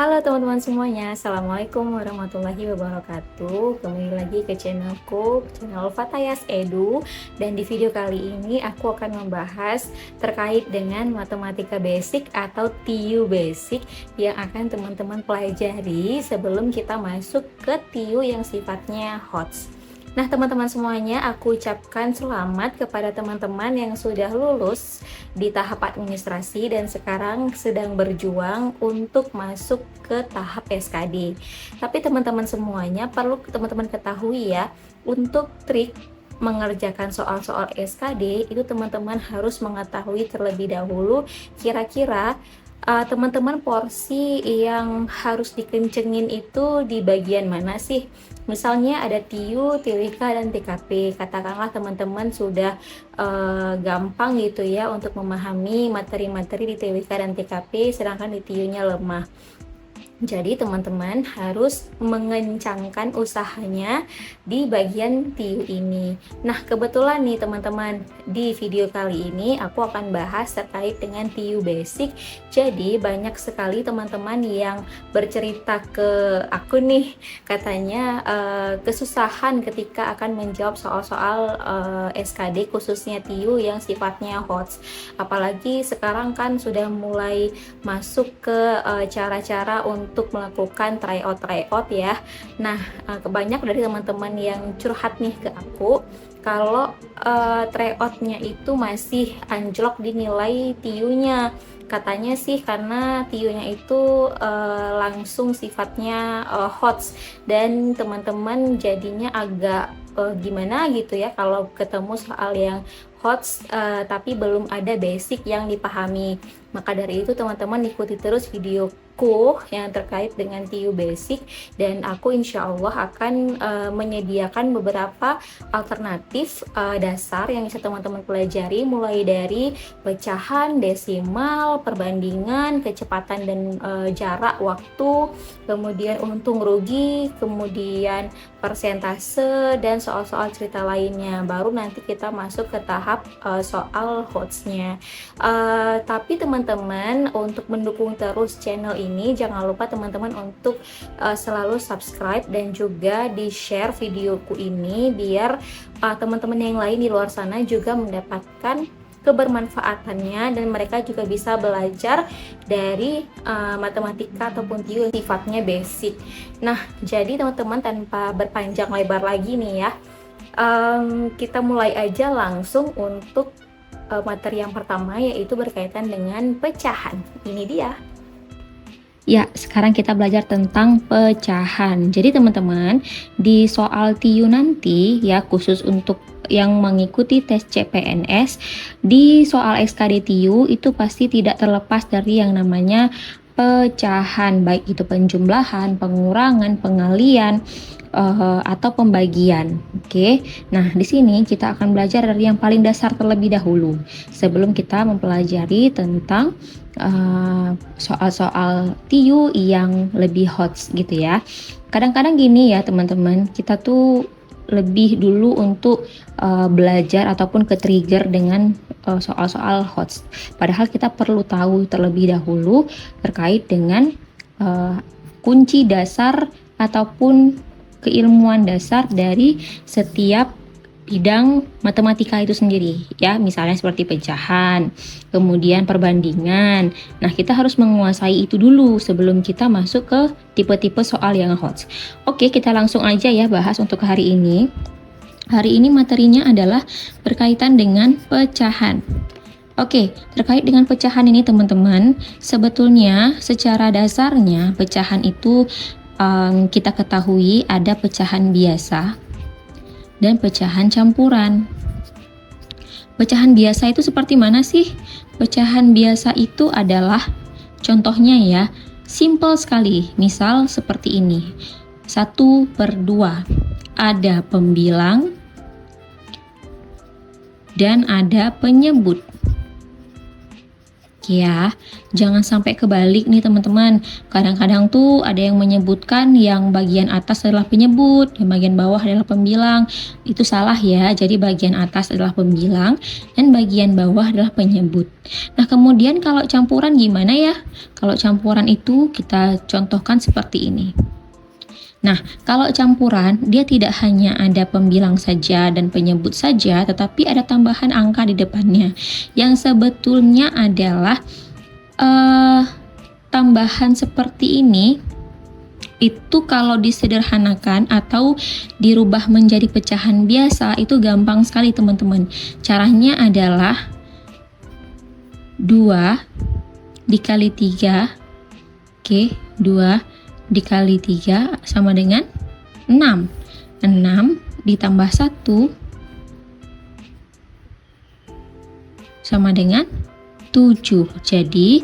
Halo teman-teman semuanya, Assalamualaikum warahmatullahi wabarakatuh. Kembali lagi ke channelku, channel Fatayas Edu. Dan di video kali ini aku akan membahas terkait dengan matematika basic atau TIU basic yang akan teman-teman pelajari sebelum kita masuk ke TIU yang sifatnya HOTS. Nah teman-teman semuanya, aku ucapkan selamat kepada teman-teman yang sudah lulus di tahap administrasi dan sekarang sedang berjuang untuk masuk ke tahap SKD. Tapi teman-teman semuanya perlu teman-teman ketahui ya, untuk trik mengerjakan soal-soal SKD itu teman-teman harus mengetahui terlebih dahulu kira-kira teman-teman porsi yang harus dikencengin itu di bagian mana sih? Misalnya ada TIU, TIWK, dan TKP. Katakanlah teman-teman sudah gampang gitu ya untuk memahami materi-materi di TIWK dan TKP, sedangkan di TIU-nya lemah. Jadi teman-teman harus mengencangkan usahanya di bagian TIU ini. Nah kebetulan nih teman-teman, di video kali ini aku akan bahas terkait dengan TIU basic. Jadi banyak sekali teman-teman yang bercerita ke aku nih, katanya kesusahan ketika akan menjawab soal-soal SKD khususnya TIU yang sifatnya HOTS. Apalagi sekarang kan sudah mulai masuk ke cara-cara untuk melakukan tryout ya. Nah, banyak dari teman-teman yang curhat nih ke aku kalau tryoutnya itu masih anjlok di nilai TIU-nya. Katanya sih karena TIU-nya itu langsung sifatnya HOTS dan teman-teman jadinya agak gimana gitu ya kalau ketemu soal yang HOTS tapi belum ada basic yang dipahami. Maka dari itu teman-teman ikuti terus videoku yang terkait dengan TIU basic dan aku insya Allah akan menyediakan beberapa alternatif dasar yang bisa teman-teman pelajari, mulai dari pecahan, desimal, perbandingan, kecepatan dan jarak waktu, kemudian untung rugi, kemudian persentase, dan soal-soal cerita lainnya. Baru nanti kita masuk ke tahap soal HOTS-nya. Tapi teman-teman, untuk mendukung terus channel ini, jangan lupa teman-teman untuk selalu subscribe dan juga di-share videoku ini biar teman-teman yang lain di luar sana juga mendapatkan kebermanfaatannya dan mereka juga bisa belajar dari matematika ataupun TIU sifatnya basic. Nah, jadi teman-teman tanpa berpanjang lebar lagi nih ya, kita mulai aja langsung untuk materi yang pertama, yaitu berkaitan dengan pecahan. Ini dia. Ya, sekarang kita belajar tentang pecahan. Jadi teman-teman, di soal TIU nanti ya, khusus untuk yang mengikuti tes CPNS, di soal SKD TIU itu pasti tidak terlepas dari yang namanya pecahan, baik itu penjumlahan, pengurangan, pengalian, atau pembagian. Oke. Nah, di sini kita akan belajar dari yang paling dasar terlebih dahulu sebelum kita mempelajari tentang soal-soal TIU yang lebih HOTS gitu ya. Kadang-kadang gini ya teman-teman, kita tuh lebih dulu untuk belajar ataupun ke trigger dengan soal-soal HOTS. Padahal kita perlu tahu terlebih dahulu terkait dengan kunci dasar ataupun keilmuan dasar dari setiap bidang matematika itu sendiri ya, misalnya seperti pecahan, kemudian perbandingan. Nah, kita harus menguasai itu dulu sebelum kita masuk ke tipe-tipe soal yang HOTS. Oke, kita langsung aja ya bahas untuk hari ini. Hari ini materinya adalah berkaitan dengan pecahan. Oke, terkait dengan pecahan ini teman-teman, sebetulnya secara dasarnya pecahan itu kita ketahui ada pecahan biasa dan pecahan campuran. Pecahan biasa itu seperti mana sih? Pecahan biasa itu adalah contohnya ya, simple sekali. Misal seperti ini, 1/2. Ada pembilang dan ada penyebut. Oke ya, jangan sampai kebalik nih teman-teman. Kadang-kadang tuh ada yang menyebutkan yang bagian atas adalah penyebut, yang bagian bawah adalah pembilang. Itu salah ya, jadi bagian atas adalah pembilang dan bagian bawah adalah penyebut. Nah kemudian kalau campuran gimana ya? Kalau campuran itu kita contohkan seperti ini. Nah, kalau campuran, dia tidak hanya ada pembilang saja dan penyebut saja, tetapi ada tambahan angka di depannya, yang sebetulnya adalah tambahan seperti ini, itu kalau disederhanakan atau dirubah menjadi pecahan biasa, itu gampang sekali teman-teman. Caranya adalah 2 dikali 3, oke, 2 dikali 3 sama dengan 6. 6 ditambah 1 sama dengan 7. Jadi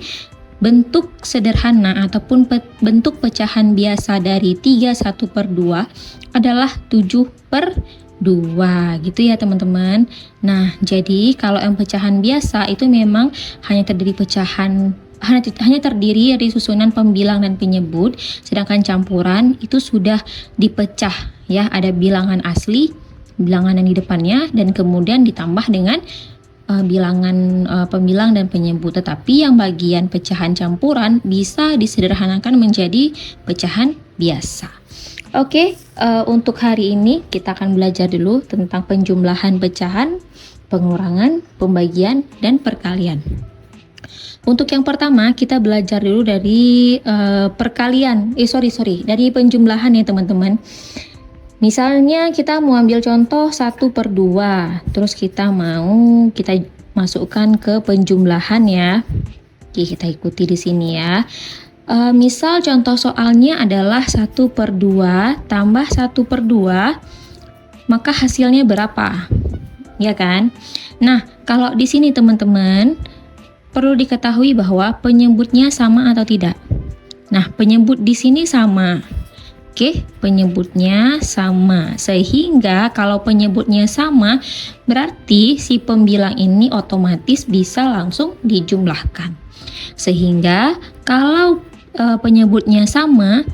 bentuk sederhana ataupun bentuk pecahan biasa dari 31/2 adalah 7/2 gitu ya teman-teman. Nah jadi kalau yang pecahan biasa itu memang hanya terdiri dari susunan pembilang dan penyebut, sedangkan campuran itu sudah dipecah ya, ada bilangan asli, bilangan yang di depannya, dan kemudian ditambah dengan bilangan pembilang dan penyebut. Tetapi yang bagian pecahan campuran bisa disederhanakan menjadi pecahan biasa. Oke, untuk hari ini kita akan belajar dulu tentang penjumlahan pecahan, pengurangan, pembagian, dan perkalian. Untuk yang pertama kita belajar dulu dari dari penjumlahan ya teman-teman. Misalnya kita mau ambil contoh 1/2, terus kita masukkan ke penjumlahan ya. Oke, kita ikuti di sini ya. Misal contoh soalnya adalah 1/2 tambah 1/2, maka hasilnya berapa? Ya kan? Nah, kalau di sini teman-teman perlu diketahui bahwa penyebutnya sama atau tidak. Nah, penyebut di sini sama. Oke, penyebutnya sama. Sehingga kalau penyebutnya sama, berarti si pembilang ini otomatis bisa langsung dijumlahkan. Sehingga kalau penyebutnya sama,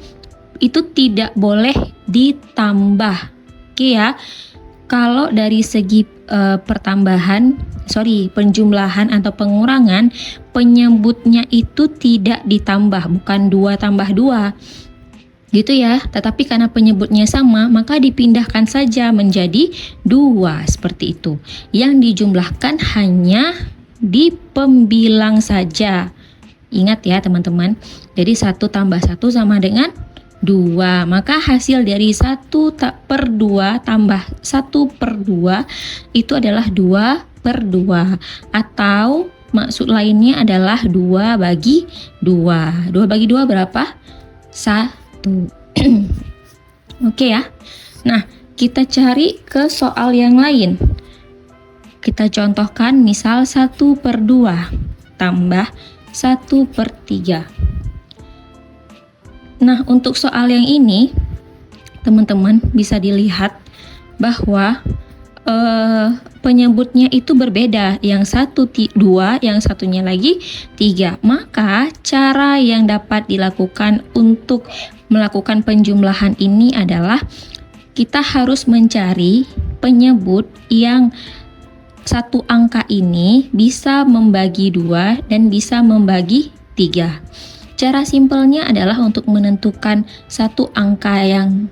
itu tidak boleh ditambah. Oke ya. Kalau dari segi penjumlahan atau pengurangan, penyebutnya itu tidak ditambah, bukan 2 tambah 2 gitu ya, tetapi karena penyebutnya sama maka dipindahkan saja menjadi 2 seperti itu. Yang dijumlahkan hanya di pembilang saja. Ingat ya teman-teman, jadi 1 tambah 1 sama dengan 2, maka hasil dari 1/2 tambah 1/2 itu adalah 2/2, atau maksud lainnya adalah 2 bagi 2. 2 bagi 2 berapa? 1. Oke ya. Nah, kita cari ke soal yang lain. Kita contohkan misal 1/2 tambah 1/3. Nah, untuk soal yang ini, teman-teman bisa dilihat bahwa penyebutnya itu berbeda. Yang satu 2, yang satunya lagi 3. Maka cara yang dapat dilakukan untuk melakukan penjumlahan ini adalah kita harus mencari penyebut yang satu angka ini bisa membagi 2 dan bisa membagi 3. Cara simpelnya adalah untuk menentukan satu angka yang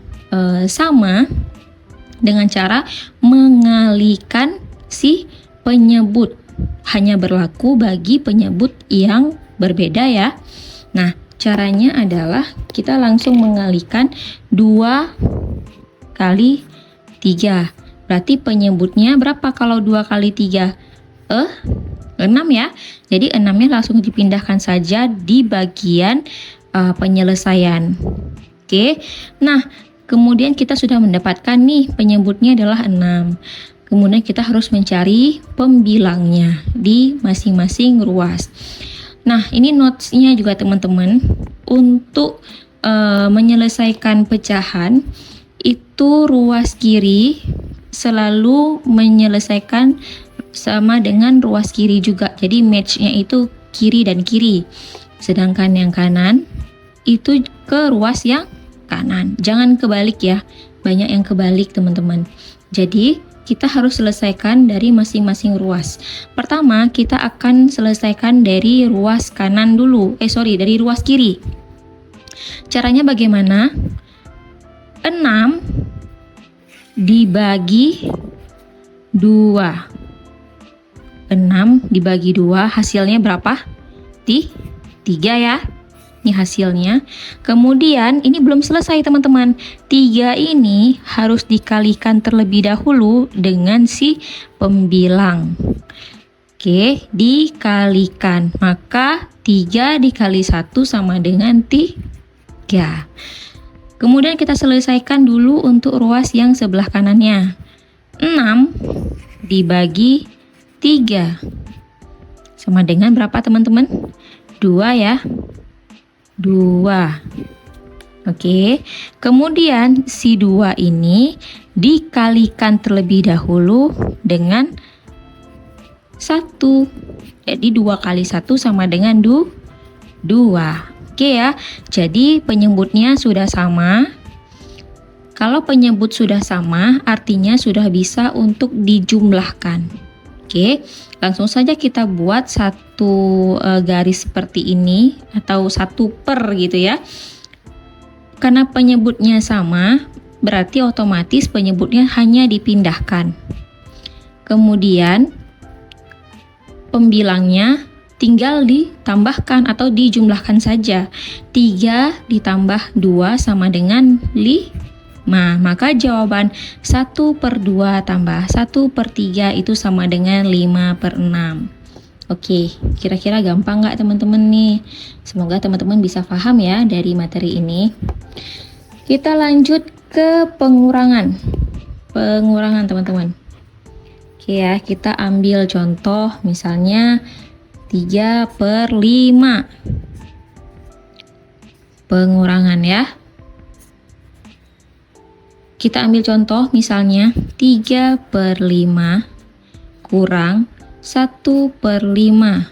sama dengan cara mengalihkan si penyebut. Hanya berlaku bagi penyebut yang berbeda ya. Nah, caranya adalah kita langsung mengalihkan 2 kali 3. Berarti penyebutnya berapa kalau 2 kali 3? 6 ya. Jadi 6-nya langsung dipindahkan saja di bagian penyelesaian. Oke. Nah, kemudian kita sudah mendapatkan nih penyebutnya adalah 6. Kemudian kita harus mencari pembilangnya di masing-masing ruas. Nah, ini notes-nya juga teman-teman. Untuk menyelesaikan pecahan itu ruas kiri selalu menyelesaikan sama dengan ruas kiri juga. Jadi match-nya itu kiri dan kiri. Sedangkan yang kanan itu ke ruas yang kanan. Jangan kebalik ya. Banyak yang kebalik teman-teman. Jadi kita harus selesaikan dari masing-masing ruas. Pertama, kita akan selesaikan dari ruas kanan dulu. Dari ruas kiri. Caranya bagaimana? 6 dibagi 2. 6 dibagi 2 hasilnya berapa? 3 ya. Ini hasilnya. Kemudian ini belum selesai teman-teman. 3 ini harus dikalikan terlebih dahulu dengan si pembilang. Oke, dikalikan. Maka 3 dikali 1 sama dengan 3. Kemudian kita selesaikan dulu untuk ruas yang sebelah kanannya. 6 dibagi 3 sama dengan berapa teman-teman? 2 ya. 2. Oke, kemudian si 2 ini dikalikan terlebih dahulu dengan 1. Jadi 2 kali 1 sama dengan 2. Oke ya, jadi penyebutnya sudah sama. Kalau penyebut sudah sama, artinya sudah bisa untuk dijumlahkan. Oke, langsung saja kita buat satu garis seperti ini atau 1 per gitu ya. Karena penyebutnya sama, berarti otomatis penyebutnya hanya dipindahkan. Kemudian pembilangnya tinggal ditambahkan atau dijumlahkan saja. 3 ditambah 2 sama dengan 5. Maka jawaban 1/2 tambah 1/3 itu sama dengan 5/6. Oke, kira-kira gampang nggak teman-teman nih? Semoga teman-teman bisa paham ya dari materi ini. Kita lanjut ke pengurangan. Pengurangan teman-teman. Oke ya, kita ambil contoh misalnya 3/5. Pengurangan ya. Kita ambil contoh misalnya 3/5 kurang 1/5.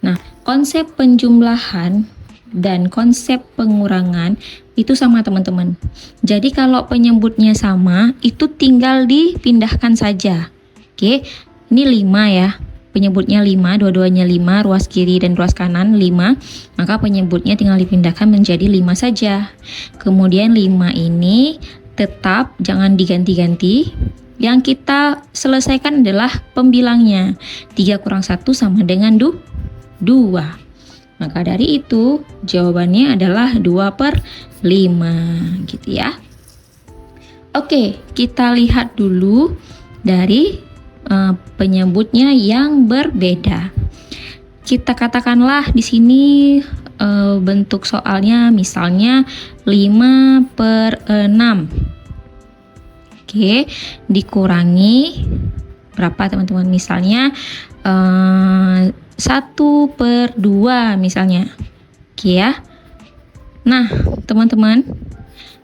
Nah, konsep penjumlahan dan konsep pengurangan itu sama teman-teman. Jadi kalau penyebutnya sama, itu tinggal dipindahkan saja. Oke, ini 5 ya. Penyebutnya 5, dua-duanya 5, ruas kiri dan ruas kanan 5. Maka penyebutnya tinggal dipindahkan menjadi 5 saja. Kemudian 5 ini tetap jangan diganti-ganti. Yang kita selesaikan adalah pembilangnya. 3 kurang 1 sama dengan 2. Maka dari itu jawabannya adalah 2/5 gitu ya. Oke, kita lihat dulu dari penyebutnya yang berbeda. Kita katakanlah di sini bentuk soalnya misalnya 5/6. Oke, dikurangi berapa teman-teman? Misalnya 1/2 misalnya. Oke ya. Nah, teman-teman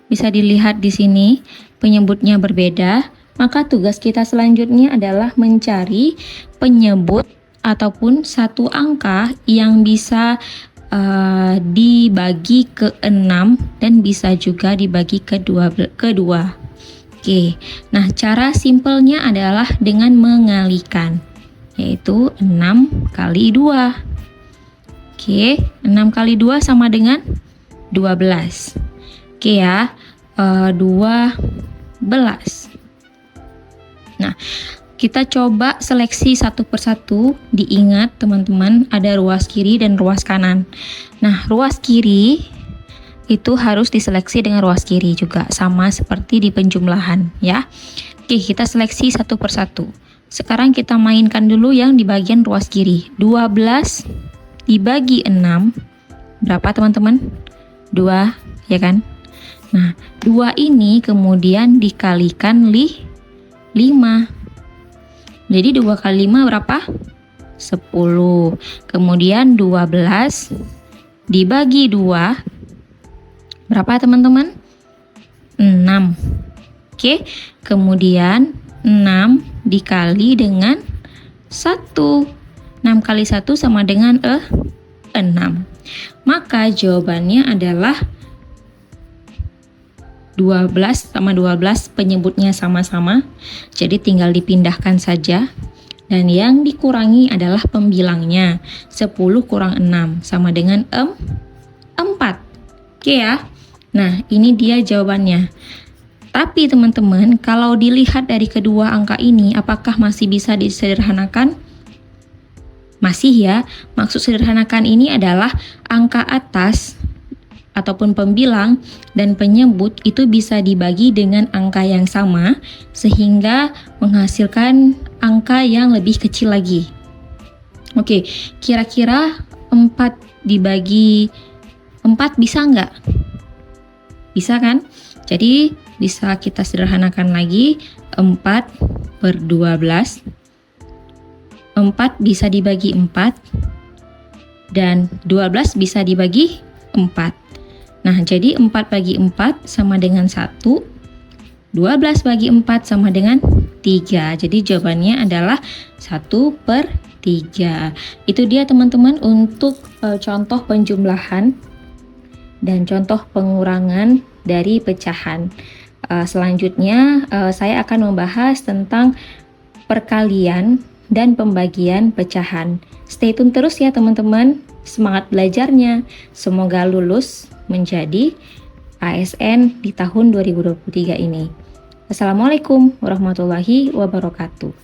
bisa dilihat di sini penyebutnya berbeda, maka tugas kita selanjutnya adalah mencari penyebut ataupun satu angka yang bisa dibagi ke 6 dan bisa juga dibagi ke 2. Oke, nah cara simpelnya adalah dengan mengalikan, yaitu 6 kali 2. Oke, 6 kali 2 sama dengan 12. Oke ya, 12. Nah, kita coba seleksi satu persatu. Diingat teman-teman, ada ruas kiri dan ruas kanan. Nah, ruas kiri itu harus diseleksi dengan ruas kiri juga, sama seperti di penjumlahan ya. Oke, kita seleksi satu persatu. Sekarang kita mainkan dulu yang di bagian ruas kiri. 12 dibagi 6 berapa teman-teman? 2 ya kan? Nah, 2 ini kemudian dikalikan 5. Jadi 2 kali 5 berapa? 10. Kemudian 12 dibagi 2 berapa teman-teman? 6. Oke, kemudian 6 dikali dengan 1. 6 kali 1 sama dengan 6. Maka jawabannya adalah 12 sama 12, penyebutnya sama-sama. Jadi tinggal dipindahkan saja. Dan yang dikurangi adalah pembilangnya. 10 kurang 6 sama dengan 4. Oke ya. Nah, ini dia jawabannya. Tapi teman-teman, kalau dilihat dari kedua angka ini, apakah masih bisa disederhanakan? Masih ya. Maksud sederhanakan ini adalah angka atas ataupun pembilang dan penyebut itu bisa dibagi dengan angka yang sama sehingga menghasilkan angka yang lebih kecil lagi. Oke, kira-kira 4 dibagi 4 bisa nggak? Bisa kan? Jadi bisa kita sederhanakan lagi, 4 per 12. 4 bisa dibagi 4 dan 12 bisa dibagi 4. Nah, jadi 4 bagi 4 sama dengan 1, 12 bagi 4 sama dengan 3. Jadi jawabannya adalah 1 per 3. Itu dia teman-teman untuk contoh penjumlahan dan contoh pengurangan dari pecahan. Selanjutnya saya akan membahas tentang perkalian dan pembagian pecahan. Stay tune terus ya teman-teman. Semangat belajarnya. Semoga lulus menjadi ASN di tahun 2023 ini. Assalamualaikum warahmatullahi wabarakatuh.